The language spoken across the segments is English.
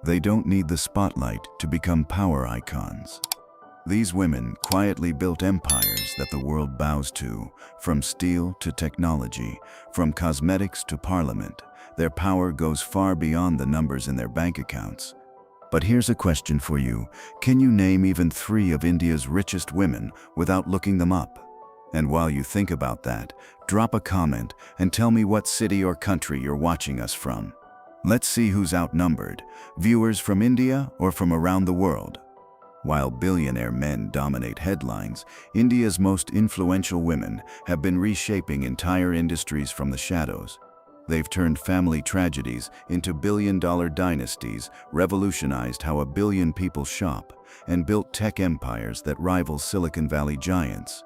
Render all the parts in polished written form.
They don't need the spotlight to become power icons. These women quietly built empires that the world bows to, from steel to technology, from cosmetics to parliament. Their power goes far beyond the numbers in their bank accounts. But here's a question for you. Can you name even 3 of India's richest women without looking them up? And while you think about that, drop a comment and tell me what city or country you're watching us from. Let's see who's outnumbered, viewers from India or from around the world. While billionaire men dominate headlines, India's most influential women have been reshaping entire industries from the shadows. They've turned family tragedies into billion-dollar dynasties, revolutionized how 1 billion people shop, and built tech empires that rival Silicon Valley giants.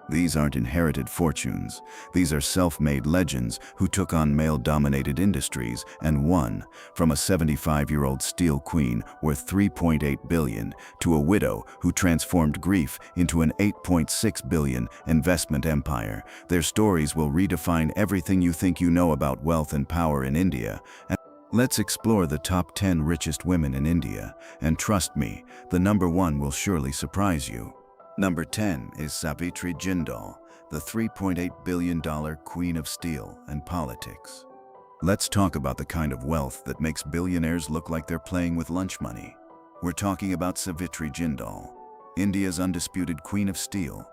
These aren't inherited fortunes. These are self-made legends who took on male-dominated industries and won, from a 75-year-old steel queen worth $3.8 billion to a widow who transformed grief into an $8.6 billion investment empire. Their stories will redefine everything you think you know about wealth and power in India. And let's explore the top 10 richest women in India, and trust me, the number 1 will surely surprise you. Number 10 is Savitri Jindal, the $3.8 billion queen of steel and politics. Let's talk about the kind of wealth that makes billionaires look like they're playing with lunch money. We're talking about Savitri Jindal, India's undisputed queen of steel,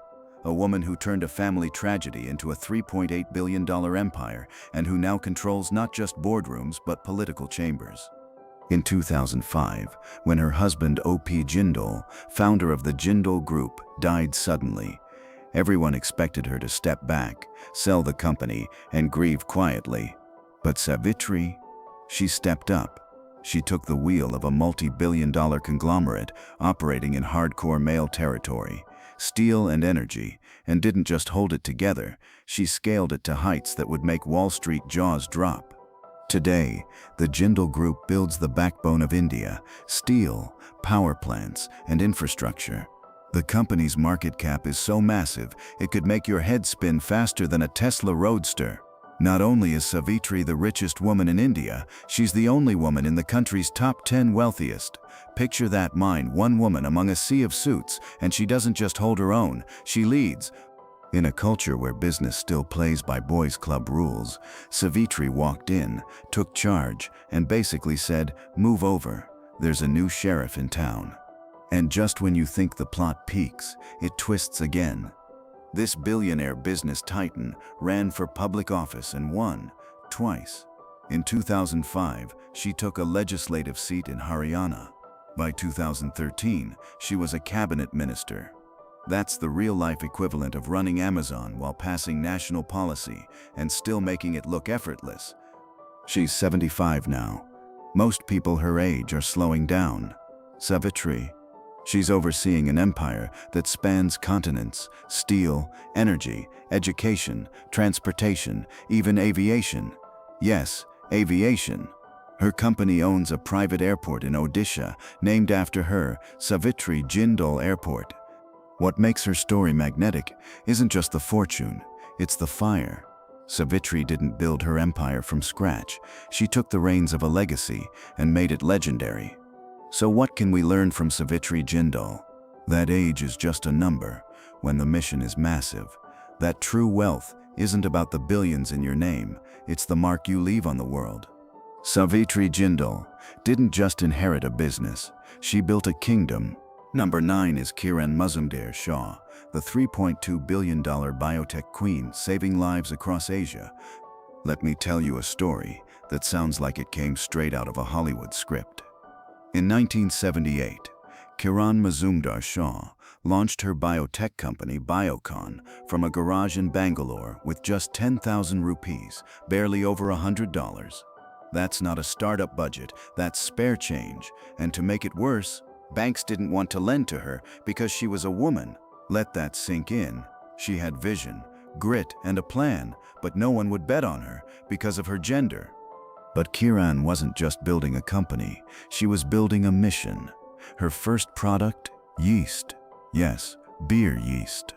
a woman who turned a family tragedy into a $3.8 billion empire and who now controls not just boardrooms but political chambers. In 2005, when her husband O.P. Jindal, founder of the Jindal Group, died suddenly, everyone expected her to step back, sell the company, and grieve quietly. But Savitri, she stepped up. She took the wheel of a multi-billion-dollar conglomerate operating in hardcore male territory, steel and energy, and didn't just hold it together, she scaled it to heights that would make Wall Street jaws drop. Today, the Jindal Group builds the backbone of India: steel, power plants, and infrastructure. The company's market cap is so massive, it could make your head spin faster than a Tesla Roadster. Not only is Savitri the richest woman in India, she's the only woman in the country's top 10 wealthiest. Picture that mind, one woman among a sea of suits, and she doesn't just hold her own, she leads. In a culture where business still plays by boys' club rules, Savitri walked in, took charge, and basically said, "Move over. There's a new sheriff in town." And just when you think the plot peaks, it twists again. This billionaire business titan ran for public office and won, twice. In 2005, she took a legislative seat in Haryana. By 2013, she was a cabinet minister. That's the real-life equivalent of running Amazon while passing national policy and still making it look effortless. She's 75 now. Most people her age are slowing down. Savitri, she's overseeing an empire that spans continents: steel, energy, education, transportation, even aviation. Yes, aviation. Her company owns a private airport in Odisha named after her, Savitri Jindal Airport. What makes her story magnetic isn't just the fortune, it's the fire. Savitri didn't build her empire from scratch. She took the reins of a legacy and made it legendary. So what can we learn from Savitri Jindal? That age is just a number when the mission is massive. That true wealth isn't about the billions in your name, it's the mark you leave on the world. Savitri Jindal didn't just inherit a business, she built a kingdom. Number 9 is Kiran Rao, the $3.2 billion biotech queen saving lives across Asia. Let me tell you a story that sounds like it came straight out of a Hollywood script. In 1978, Kiran Rao launched her biotech company Biocon from a garage in Bangalore with just 10,000 rupees, barely over $100. That's not a startup budget, that's spare change. And to make it worse, banks didn't want to lend to her because she was a woman. Let that sink in. She had vision, grit, and a plan, but no one would bet on her because of her gender. But Kiran wasn't just building a company, she was building a mission. Her first product? Yeast. Yes, beer yeast.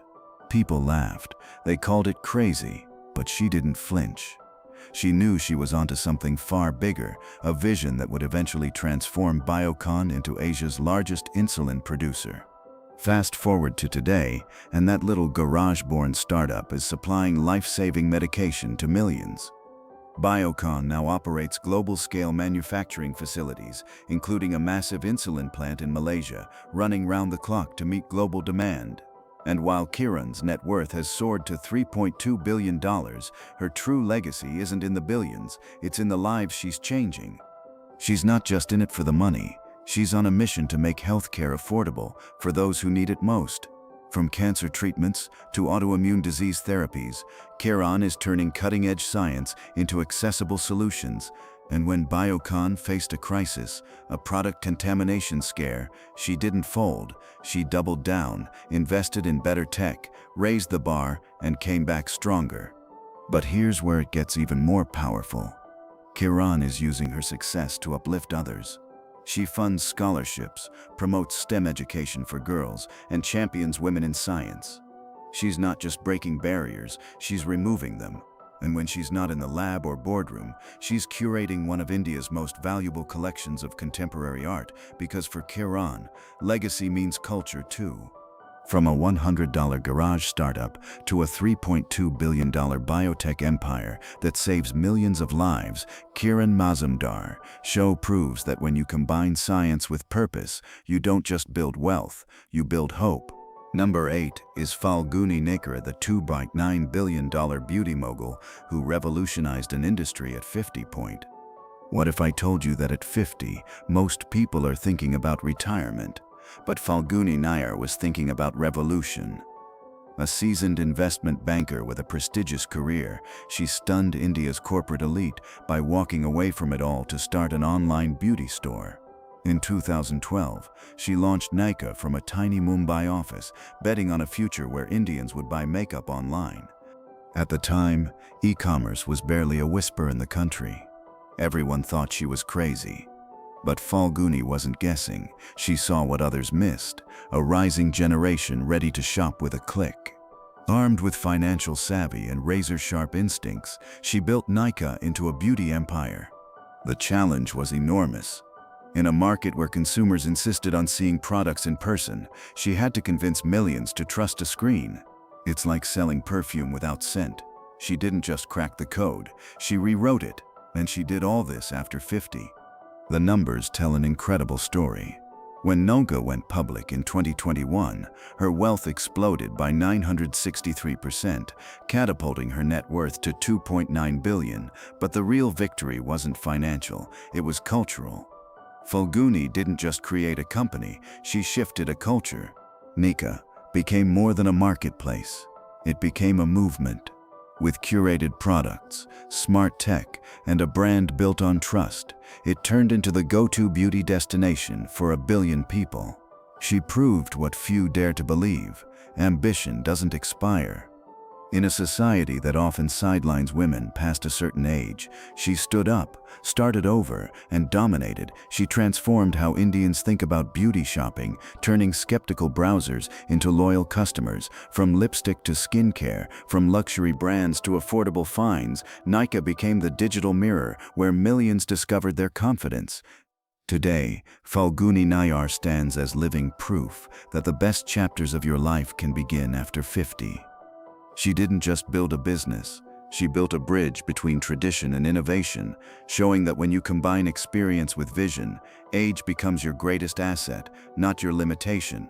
People laughed. They called it crazy, but she didn't flinch. she knew she was onto something far bigger, a vision that would eventually transform Biocon into Asia's largest insulin producer. Fast forward to today, and that little garage-born startup is supplying life-saving medication to millions. Biocon now operates global-scale manufacturing facilities, including a massive insulin plant in Malaysia, running round the clock to meet global demand. And while Kiran's net worth has soared to $3.2 billion, her true legacy isn't in the billions, it's in the lives she's changing. She's not just in it for the money, she's on a mission to make healthcare affordable for those who need it most. From cancer treatments to autoimmune disease therapies, Kiran is turning cutting-edge science into accessible solutions. And when Biocon faced a crisis, a product contamination scare, she didn't fold. She doubled down, invested in better tech, raised the bar, and came back stronger. But here's where it gets even more powerful. Kiran is using her success to uplift others. She funds scholarships, promotes STEM education for girls, and champions women in science. She's not just breaking barriers, she's removing them. And when she's not in the lab or boardroom, she's curating one of India's most valuable collections of contemporary art, because for Kiran, legacy means culture too. From a $100 garage startup to a $3.2 billion biotech empire that saves millions of lives, Kiran Mazumdar's show proves that when you combine science with purpose, you don't just build wealth, you build hope. Number 8 is Falguni Naikar, the $2.9 billion beauty mogul who revolutionized an industry at 50. What if I told you that at 50, most people are thinking about retirement? But Falguni Naikar was thinking about revolution. A seasoned investment banker with a prestigious career, she stunned India's corporate elite by walking away from it all to start an online beauty store. In 2012, she launched Nykaa from a tiny Mumbai office, betting on a future where Indians would buy makeup online. At the time, e-commerce was barely a whisper in the country. Everyone thought she was crazy. But Falguni wasn't guessing. She saw what others missed, a rising generation ready to shop with a click. Armed with financial savvy and razor-sharp instincts, she built Nykaa into a beauty empire. The challenge was enormous. In a market where consumers insisted on seeing products in person, she had to convince millions to trust a screen. It's like selling perfume without scent. She didn't just crack the code, she rewrote it, and she did all this after 50. The numbers tell an incredible story. When Nykaa went public in 2021, her wealth exploded by 963%, catapulting her net worth to $2.9 billion. But the real victory wasn't financial, it was cultural. Falguni didn't just create a company, she shifted a culture. Nykaa became more than a marketplace. It became a movement. With curated products, smart tech, and a brand built on trust, it turned into the go-to beauty destination for 1 billion people. She proved what few dare to believe: ambition doesn't expire. In a society that often sidelines women past a certain age, she stood up, started over, and dominated. She transformed how Indians think about beauty shopping, turning skeptical browsers into loyal customers. From lipstick to skincare, from luxury brands to affordable finds, Nykaa became the digital mirror where millions discovered their confidence. Today, Falguni Naikar stands as living proof that the best chapters of your life can begin after 50. She didn't just build a business, she built a bridge between tradition and innovation, showing that when you combine experience with vision, age becomes your greatest asset, not your limitation.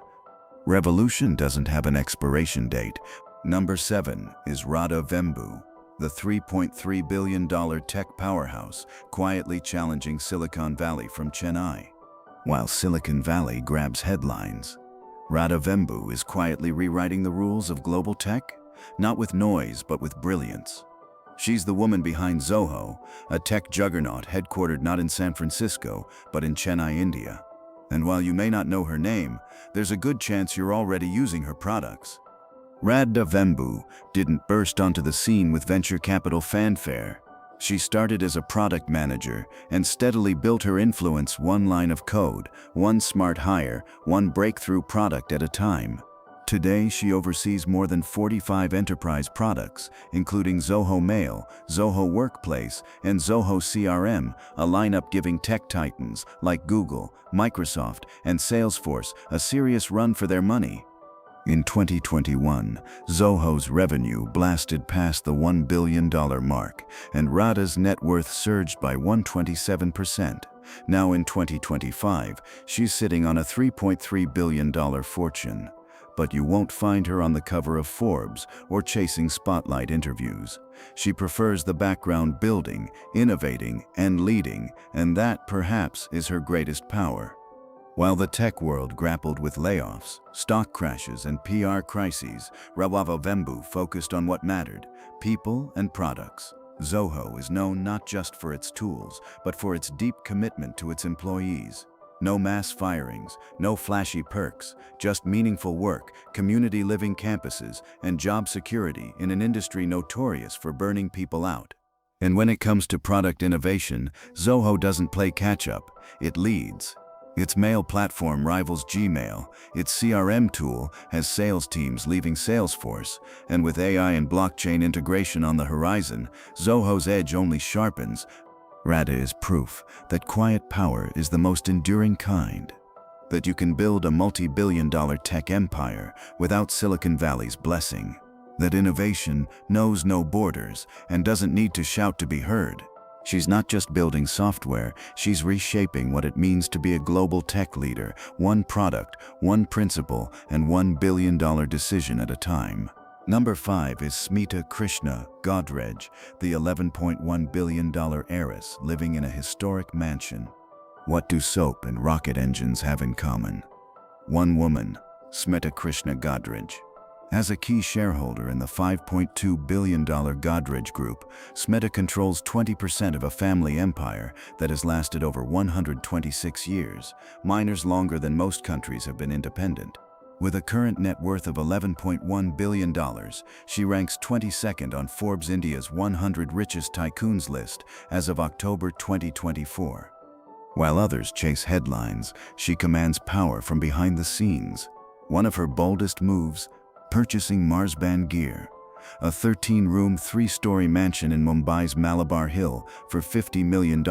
Revolution doesn't have an expiration date. Number 7 is Radha Vembu, the $3.3 billion tech powerhouse, quietly challenging Silicon Valley from Chennai. While Silicon Valley grabs headlines, Radha Vembu is quietly rewriting the rules of global tech. Not with noise, but with brilliance. She's the woman behind Zoho, a tech juggernaut headquartered not in San Francisco, but in Chennai, India. And while you may not know her name, there's a good chance you're already using her products. Radha Vembu didn't burst onto the scene with venture capital fanfare. She started as a product manager and steadily built her influence one line of code, one smart hire, one breakthrough product at a time. Today, she oversees more than 45 enterprise products, including Zoho Mail, Zoho Workplace, and Zoho CRM, a lineup giving tech titans like Google, Microsoft, and Salesforce a serious run for their money. In 2021, Zoho's revenue blasted past the $1 billion mark, and Radha's net worth surged by 127%. Now in 2025, she's sitting on a $3.3 billion fortune. But you won't find her on the cover of Forbes or chasing spotlight interviews. She prefers the background building, innovating, and leading, and that, perhaps, is her greatest power. While the tech world grappled with layoffs, stock crashes, and PR crises, Rawava Vembu focused on what mattered: people and products. Zoho is known not just for its tools, but for its deep commitment to its employees. No mass firings, no flashy perks, just meaningful work, community living campuses, and job security in an industry notorious for burning people out. And when it comes to product innovation, Zoho doesn't play catch-up, it leads. Its mail platform rivals Gmail, its CRM tool has sales teams leaving Salesforce, and with AI and blockchain integration on the horizon, Zoho's edge only sharpens. Radha is proof that quiet power is the most enduring kind. That you can build a multi-billion-dollar tech empire without Silicon Valley's blessing. That innovation knows no borders and doesn't need to shout to be heard. She's not just building software, she's reshaping what it means to be a global tech leader, one product, one principle, and $1 billion decision at a time. Number 5 is Smita Krishna Godrej, the $11.1 billion heiress living in a historic mansion. What do soap and rocket engines have in common? One woman, Smita Krishna Godrej. As a key shareholder in the $5.2 billion Godrej Group, Smita controls 20% of a family empire that has lasted over 126 years, minors longer than most countries have been independent. With a current net worth of $11.1 billion, she ranks 22nd on Forbes India's 100 richest tycoons list as of October 2024. While others chase headlines, she commands power from behind the scenes. One of her boldest moves: purchasing Marsban Gear, a 13-room, 3-story mansion in Mumbai's Malabar Hill for $50 million.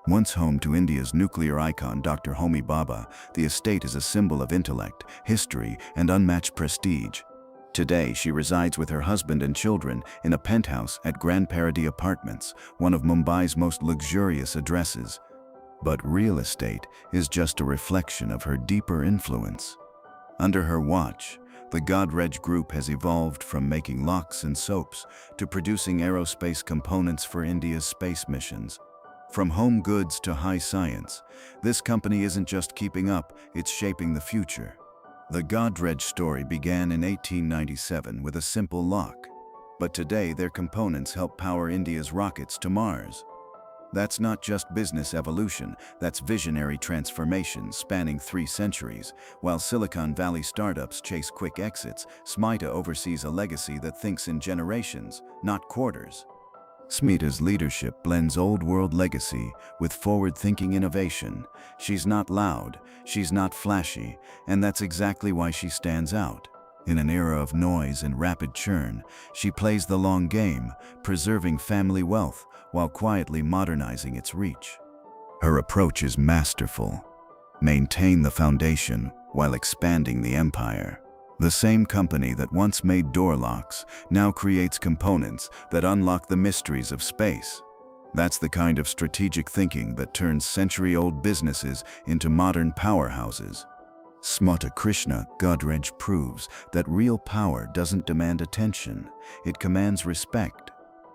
Once home to India's nuclear icon Dr. Homi Bhabha, the estate is a symbol of intellect, history, and unmatched prestige. Today, she resides with her husband and children in a penthouse at Grand Paradis Apartments, one of Mumbai's most luxurious addresses. But real estate is just a reflection of her deeper influence. Under her watch, the Godrej Group has evolved from making locks and soaps to producing aerospace components for India's space missions. From home goods to high science, this company isn't just keeping up, it's shaping the future. The Godrej story began in 1897 with a simple lock, but today their components help power India's rockets to Mars. That's not just business evolution, that's visionary transformation spanning 3 centuries. While Silicon Valley startups chase quick exits, Smita oversees a legacy that thinks in generations, not quarters. Smita's leadership blends old-world legacy with forward-thinking innovation. She's not loud, she's not flashy, and that's exactly why she stands out. In an era of noise and rapid churn, she plays the long game, preserving family wealth while quietly modernizing its reach. Her approach is masterful. Maintain the foundation while expanding the empire. The same company that once made door locks now creates components that unlock the mysteries of space. That's the kind of strategic thinking that turns century-old businesses into modern powerhouses. Smita Krishna Godrej proves that real power doesn't demand attention, it commands respect.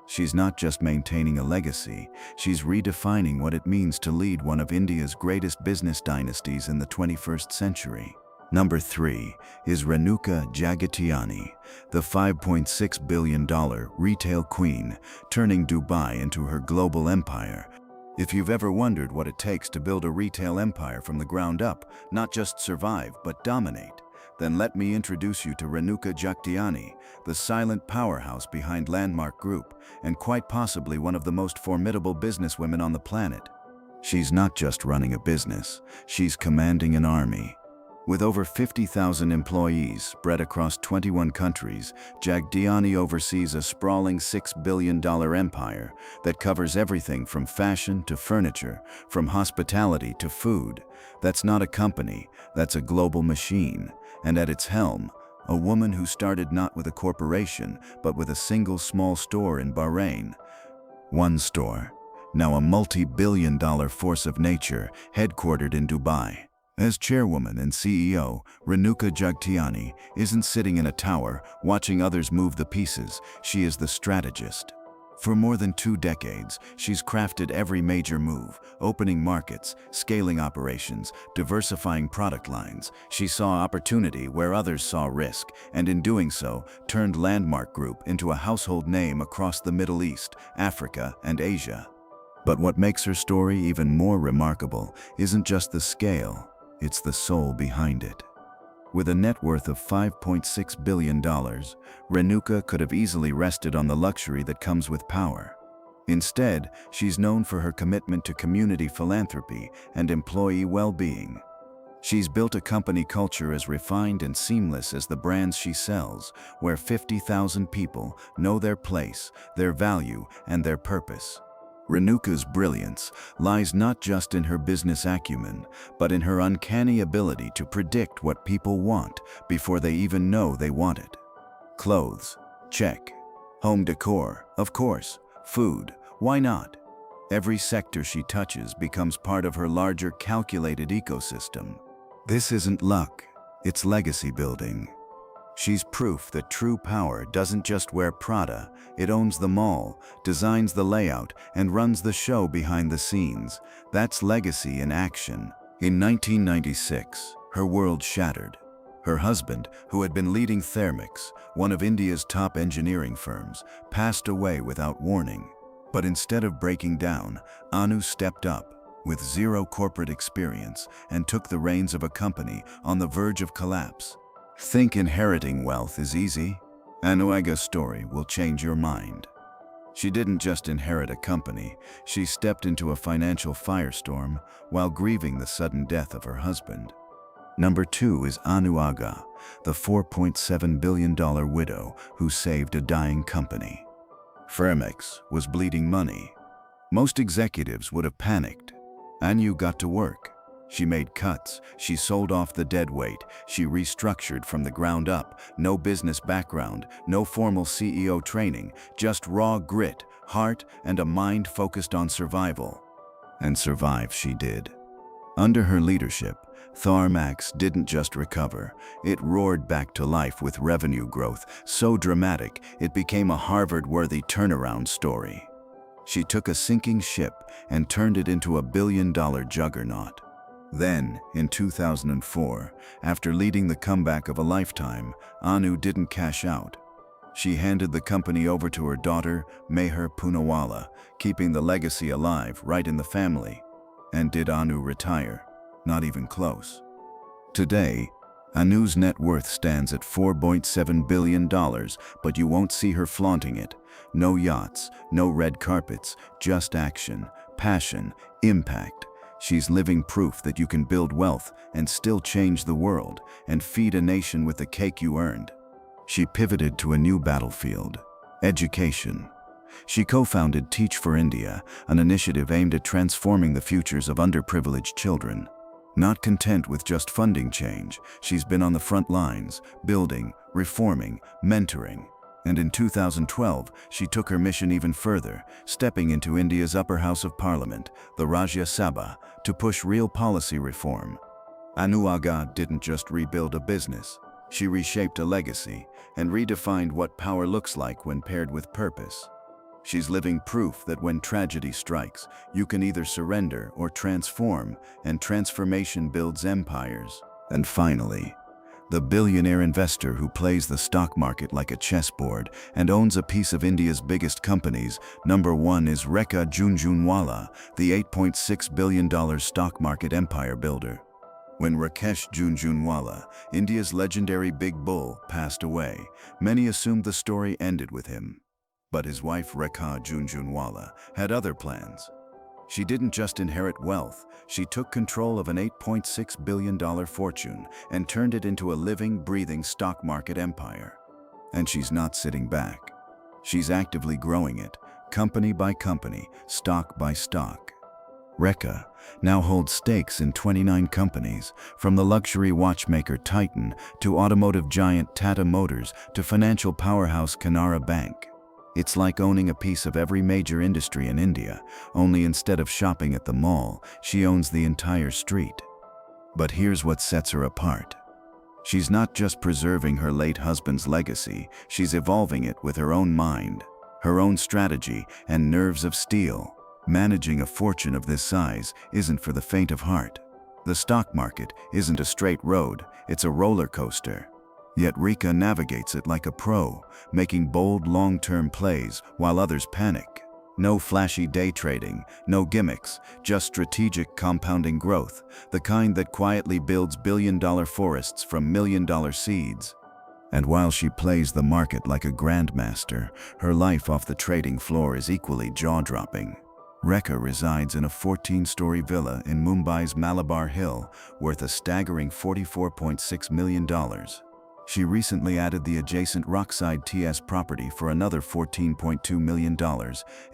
She's not just maintaining a legacy, she's redefining what it means to lead one of India's greatest business dynasties in the 21st century. Number 3 is Renuka Jagatiani, the $5.6 billion retail queen, turning Dubai into her global empire. If you've ever wondered what it takes to build a retail empire from the ground up, not just survive, but dominate, then let me introduce you to Renuka Jagatiani, the silent powerhouse behind Landmark Group, and quite possibly one of the most formidable businesswomen on the planet. She's not just running a business, she's commanding an army. With over 50,000 employees spread across 21 countries, Jagtiani oversees a sprawling $6 billion empire that covers everything from fashion to furniture, from hospitality to food. That's not a company, that's a global machine. And at its helm, a woman who started not with a corporation, but with a single small store in Bahrain. One store, now a multi-billion-dollar force of nature headquartered in Dubai. As chairwoman and CEO, Renuka Jagtiani isn't sitting in a tower watching others move the pieces. She is the strategist. For more than 2 decades, she's crafted every major move, opening markets, scaling operations, diversifying product lines. She saw opportunity where others saw risk, and in doing so, turned Landmark Group into a household name across the Middle East, Africa, and Asia. But what makes her story even more remarkable isn't just the scale, it's the soul behind it. With a net worth of $5.6 billion, Renuka could have easily rested on the luxury that comes with power. Instead, she's known for her commitment to community philanthropy and employee well-being. She's built a company culture as refined and seamless as the brands she sells, where 50,000 people know their place, their value, and their purpose. Renuka's brilliance lies not just in her business acumen, but in her uncanny ability to predict what people want before they even know they want it. Clothes, check. Home decor, of course. Food, why not? Every sector she touches becomes part of her larger calculated ecosystem. This isn't luck, it's legacy building. She's proof that true power doesn't just wear Prada, it owns the mall, designs the layout, and runs the show behind the scenes. That's legacy in action. In 1996, her world shattered. Her husband, who had been leading Thermix, one of India's top engineering firms, passed away without warning. But instead of breaking down, Anu stepped up, with zero corporate experience, and took the reins of a company on the verge of collapse. Think inheriting wealth is easy? Anuaga's story will change your mind. She didn't just inherit a company, she stepped into a financial firestorm while grieving the sudden death of her husband. Number 2 is Anuaga, the $4.7 billion widow who saved a dying company. Thermix was bleeding money. Most executives would have panicked. Anu got to work. She made cuts, she sold off the dead weight, she restructured from the ground up. No business background, no formal CEO training, just raw grit, heart, and a mind focused on survival. And survive she did. Under her leadership, Thermix didn't just recover, it roared back to life with revenue growth so dramatic it became a Harvard-worthy turnaround story. She took a sinking ship and turned it into a billion-dollar juggernaut. Then, in 2004, after leading the comeback of a lifetime, Anu didn't cash out. She handed the company over to her daughter, Meher Poonawalla, keeping the legacy alive right in the family. And did Anu retire? Not even close. Today, Anu's net worth stands at $4.7 billion, but you won't see her flaunting it. No yachts, no red carpets, just action, passion, impact. She's living proof that you can build wealth and still change the world and feed a nation with the cake you earned. She pivoted to a new battlefield: education. She co-founded Teach for India, an initiative aimed at transforming the futures of underprivileged children. Not content with just funding change, she's been on the front lines, building, reforming, mentoring. And in 2012, she took her mission even further, stepping into India's upper house of parliament, the Rajya Sabha, to push real policy reform. Anuaga didn't just rebuild a business, she reshaped a legacy and redefined what power looks like when paired with purpose. She's living proof that when tragedy strikes, you can either surrender or transform, and transformation builds empires. And finally, the billionaire investor who plays the stock market like a chessboard and owns a piece of India's biggest companies. Number 1 is Rea Junjunwala, the $8.6 billion stock market empire builder. When Rakesh Junjunwala, India's legendary big bull, passed away, many assumed the story ended with him. But his wife Rea Junjunwala had other plans. She didn't just inherit wealth, She took control of an $8.6 billion fortune and turned it into a living, breathing stock market empire. And she's not sitting back. She's actively growing it, company by company, stock by stock. Reka now holds stakes in 29 companies, from the luxury watchmaker Titan to automotive giant Tata Motors to financial powerhouse Canara Bank. It's like owning a piece of every major industry in India, only instead of shopping at the mall, she owns the entire street. But here's what sets her apart. She's not just preserving her late husband's legacy, she's evolving it with her own mind, her own strategy, and nerves of steel. Managing a fortune of this size isn't for the faint of heart. The stock market isn't a straight road, it's a roller coaster. Yet Reka navigates it like a pro, making bold long-term plays while others panic. No flashy day trading, no gimmicks, just strategic compounding growth, the kind that quietly builds billion-dollar forests from million-dollar seeds. And while she plays the market like a grandmaster, her life off the trading floor is equally jaw-dropping. Reka resides in a 14-story villa in Mumbai's Malabar Hill, worth a staggering $44.6 million. She recently added the adjacent Rockside TS property for another $14.2 million,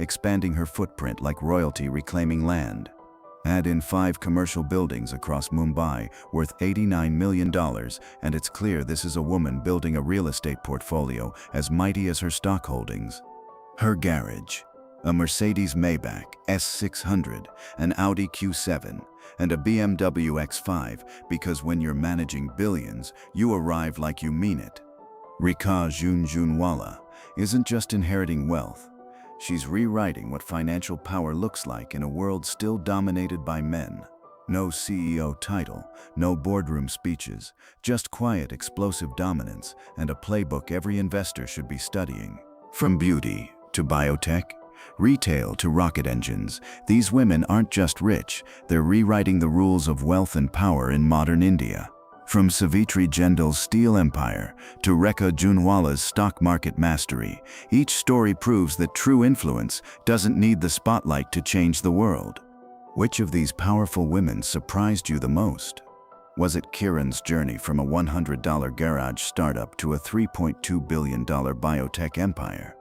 expanding her footprint like royalty reclaiming land. Add in 5 commercial buildings across Mumbai, worth $89 million, and it's clear this is a woman building a real estate portfolio as mighty as her stock holdings. Her garage: a Mercedes Maybach S600, an Audi Q7, and a BMW X5, because when you're managing billions, you arrive like you mean it. Rea Junjunwala isn't just inheriting wealth. She's rewriting what financial power looks like in a world still dominated by men. No CEO title, no boardroom speeches, just quiet, explosive dominance and a playbook every investor should be studying. From beauty to biotech, retail to rocket engines, these women aren't just rich, they're rewriting the rules of wealth and power in modern India. From Savitri Jindal's steel empire to Rea Junjunwala's stock market mastery, each story proves that true influence doesn't need the spotlight to change the world. Which of these powerful women surprised you the most? Was it Kiran's journey from a $100 garage startup to a $3.2 billion biotech empire?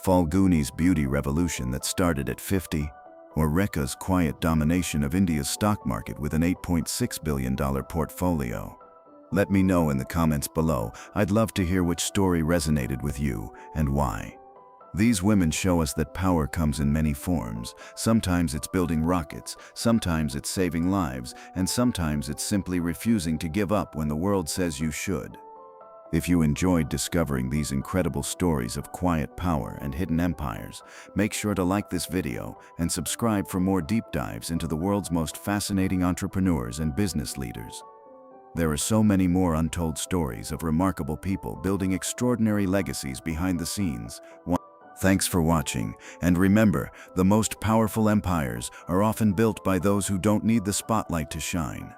Falguni's beauty revolution that started at 50? Or Reka's quiet domination of India's stock market with an $8.6 billion portfolio? Let me know in the comments below. I'd love to hear which story resonated with you and why. These women show us that power comes in many forms. Sometimes it's building rockets, sometimes it's saving lives, and sometimes it's simply refusing to give up when the world says you should. If you enjoyed discovering these incredible stories of quiet power and hidden empires, make sure to like this video and subscribe for more deep dives into the world's most fascinating entrepreneurs and business leaders. There are so many more untold stories of remarkable people building extraordinary legacies behind the scenes. Thanks for watching, and remember, the most powerful empires are often built by those who don't need the spotlight to shine.